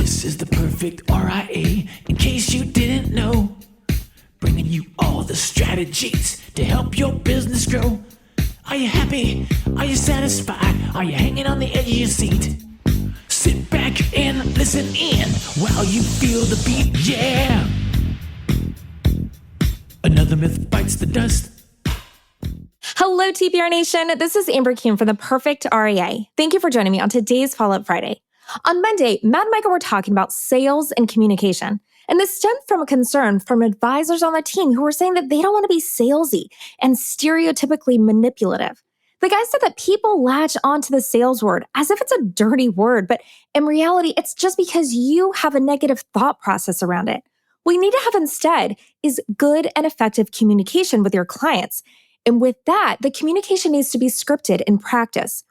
This is the perfect RIA, in case you didn't know. Bringing you all the strategies to help your business grow. Are you happy? Are you satisfied? Are you hanging on the edge of your seat? Sit back and listen in while you feel the beat, yeah. Another myth bites the dust. Hello, TPR Nation. This is Amber Kuhn from the Perfect REA. Thank you for joining me on today's Follow-Up Friday. On Monday, Matt and Micah were talking about sales and communication. And this stemmed from a concern from advisors on the team who were saying that they don't want to be salesy and stereotypically manipulative. The guy said that people latch onto the sales word as if it's a dirty word, but in reality, it's just because you have a negative thought process around it. What you need to have instead is good and effective communication with your clients. And with that, the communication needs to be scripted in practice.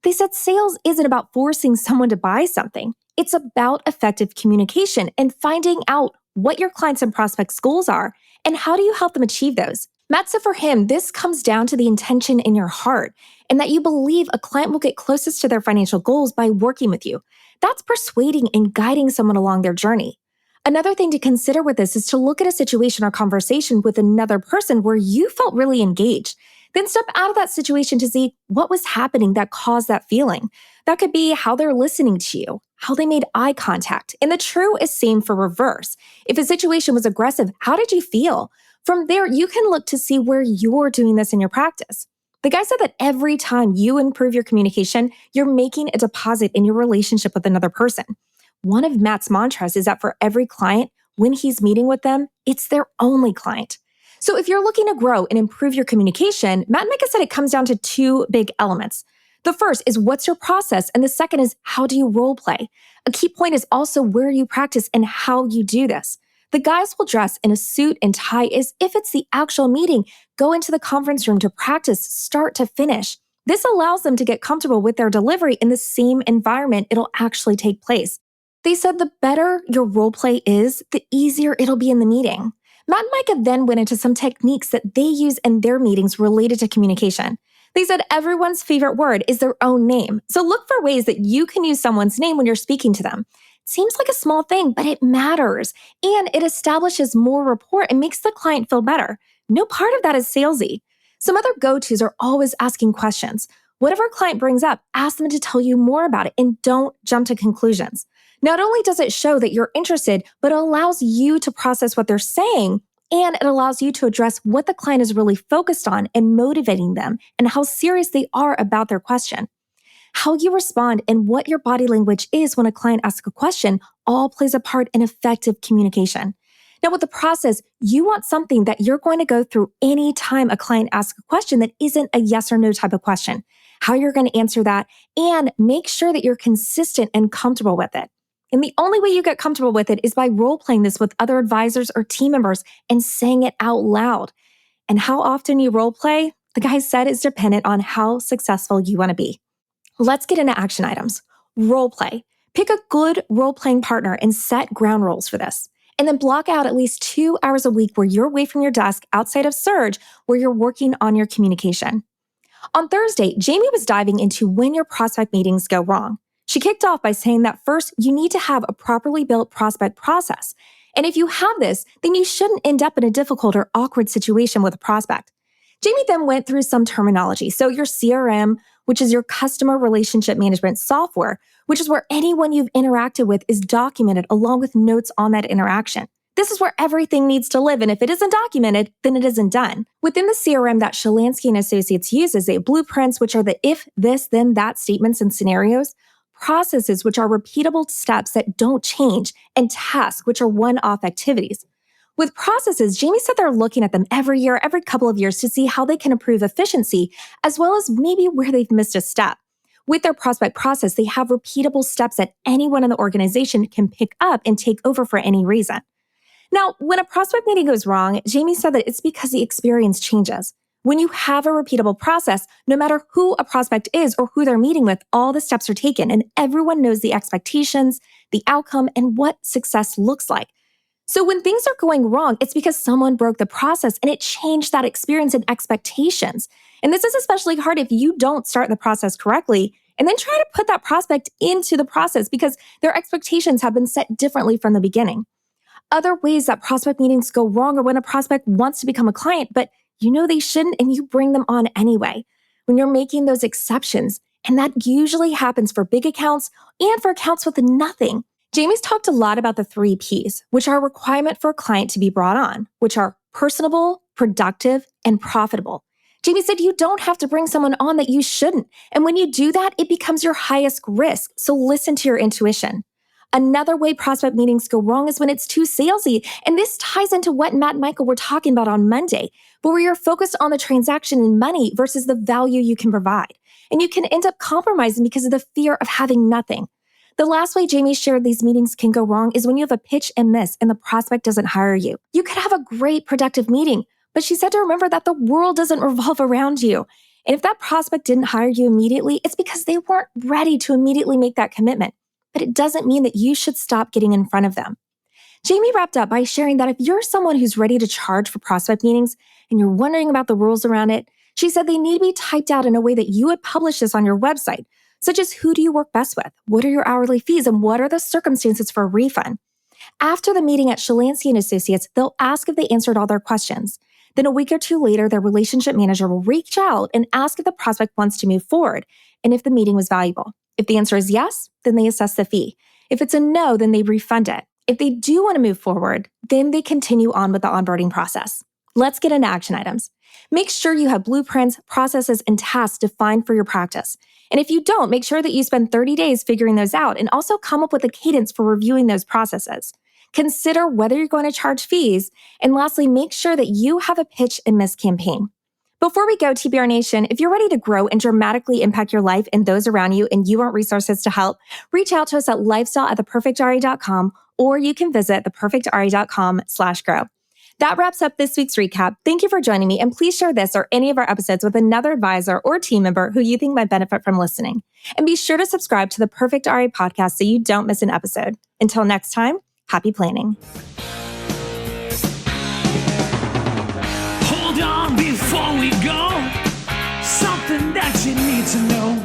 They said sales isn't about forcing someone to buy something. It's about effective communication and finding out what your clients' and prospects' goals are and how do you help them achieve those. Matt said for him, this comes down to the intention in your heart and that you believe a client will get closest to their financial goals by working with you. That's persuading and guiding someone along their journey. Another thing to consider with this is to look at a situation or conversation with another person where you felt really engaged. Then step out of that situation to see what was happening that caused that feeling. That could be how they're listening to you, how they made eye contact. And the true is same for reverse. If a situation was aggressive, how did you feel? From there, you can look to see where you're doing this in your practice. The guy said that every time you improve your communication, you're making a deposit in your relationship with another person. One of Matt's mantras is that for every client, when he's meeting with them, it's their only client. So if you're looking to grow and improve your communication, Matt and Micah said it comes down to two big elements. The first is what's your process, and the second is how do you role play? A key point is also where you practice and how you do this. The guys will dress in a suit and tie as if it's the actual meeting, go into the conference room to practice start to finish. This allows them to get comfortable with their delivery in the same environment it'll actually take place. They said the better your role play is, the easier it'll be in the meeting. Matt and Micah then went into some techniques that they use in their meetings related to communication. They said everyone's favorite word is their own name. So look for ways that you can use someone's name when you're speaking to them. It seems like a small thing, but it matters. And it establishes more rapport and makes the client feel better. No part of that is salesy. Some other go-tos are always asking questions. Whatever a client brings up, ask them to tell you more about it and don't jump to conclusions. Not only does it show that you're interested, but it allows you to process what they're saying, and it allows you to address what the client is really focused on and motivating them and how serious they are about their question. How you respond and what your body language is when a client asks a question all plays a part in effective communication. Now, with the process, you want something that you're going to go through any time a client asks a question that isn't a yes or no type of question, how you're going to answer that, and make sure that you're consistent and comfortable with it. And the only way you get comfortable with it is by role-playing this with other advisors or team members and saying it out loud. And how often you role-play, the guy said, is dependent on how successful you want to be. Let's get into action items. Role-play. Pick a good role-playing partner and set ground rules for this. And then block out at least 2 hours a week where you're away from your desk outside of Surge where you're working on your communication. On Thursday, Jamie was diving into when your prospect meetings go wrong. She kicked off by saying that first, you need to have a properly built prospect process. And if you have this, then you shouldn't end up in a difficult or awkward situation with a prospect. Jamie then went through some terminology. So your CRM, which is your customer relationship management software, which is where anyone you've interacted with is documented along with notes on that interaction. This is where everything needs to live, and if it isn't documented, then it isn't done. Within the CRM that Shalansky and Associates uses, they have blueprints, which are the if, this, then that statements and scenarios, processes, which are repeatable steps that don't change, and tasks, which are one-off activities. With processes, Jamie said they're looking at them every year, every couple of years to see how they can improve efficiency, as well as maybe where they've missed a step. With their prospect process, they have repeatable steps that anyone in the organization can pick up and take over for any reason. Now, when a prospect meeting goes wrong, Jamie said that it's because the experience changes. When you have a repeatable process, no matter who a prospect is or who they're meeting with, all the steps are taken and everyone knows the expectations, the outcome, and what success looks like. So when things are going wrong, it's because someone broke the process and it changed that experience and expectations. And this is especially hard if you don't start the process correctly and then try to put that prospect into the process because their expectations have been set differently from the beginning. Other ways that prospect meetings go wrong are when a prospect wants to become a client, but you know they shouldn't and you bring them on anyway. When you're making those exceptions, and that usually happens for big accounts and for accounts with nothing. Jamie's talked a lot about the 3 Ps, which are a requirement for a client to be brought on, which are personable, productive, and profitable. Jamie said you don't have to bring someone on that you shouldn't. And when you do that, it becomes your highest risk. So listen to your intuition. Another way prospect meetings go wrong is when it's too salesy. And this ties into what Matt and Michael were talking about on Monday, but where you're focused on the transaction and money versus the value you can provide. And you can end up compromising because of the fear of having nothing. The last way Jamie shared these meetings can go wrong is when you have a pitch and miss and the prospect doesn't hire you. You could have a great productive meeting, but she said to remember that the world doesn't revolve around you. And if that prospect didn't hire you immediately, it's because they weren't ready to immediately make that commitment. But it doesn't mean that you should stop getting in front of them. Jamie wrapped up by sharing that if you're someone who's ready to charge for prospect meetings and you're wondering about the rules around it, she said they need to be typed out in a way that you would publish this on your website, such as who do you work best with, what are your hourly fees, and what are the circumstances for a refund. After the meeting at Shalansky & Associates, they'll ask if they answered all their questions. Then a week or 2 later, their relationship manager will reach out and ask if the prospect wants to move forward and if the meeting was valuable. If the answer is yes, then they assess the fee. If it's a no, then they refund it. If they do want to move forward, then they continue on with the onboarding process. Let's get into action items. Make sure you have blueprints, processes, and tasks defined for your practice. And if you don't, make sure that you spend 30 days figuring those out and also come up with a cadence for reviewing those processes. Consider whether you're going to charge fees. And lastly, make sure that you have a pitch and miss campaign. Before we go, TBR Nation, if you're ready to grow and dramatically impact your life and those around you and you want resources to help, reach out to us at lifestyle@theperfectRE.com or you can visit theperfectRE.com/grow. That wraps up this week's recap. Thank you for joining me, and please share this or any of our episodes with another advisor or team member who you think might benefit from listening. And be sure to subscribe to the Perfect RE podcast so you don't miss an episode. Until next time, happy planning. Hold on before we go. Something that you need to know.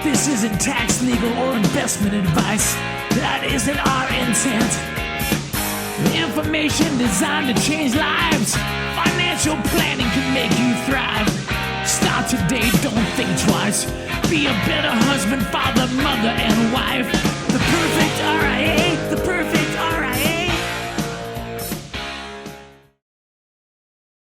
This isn't tax, legal, or investment advice. That isn't our intent. Information designed to change lives. Financial planning can make you thrive. Start today, don't think twice. Be a better husband, father, mother, and wife. The perfect RIA, the perfect RIA.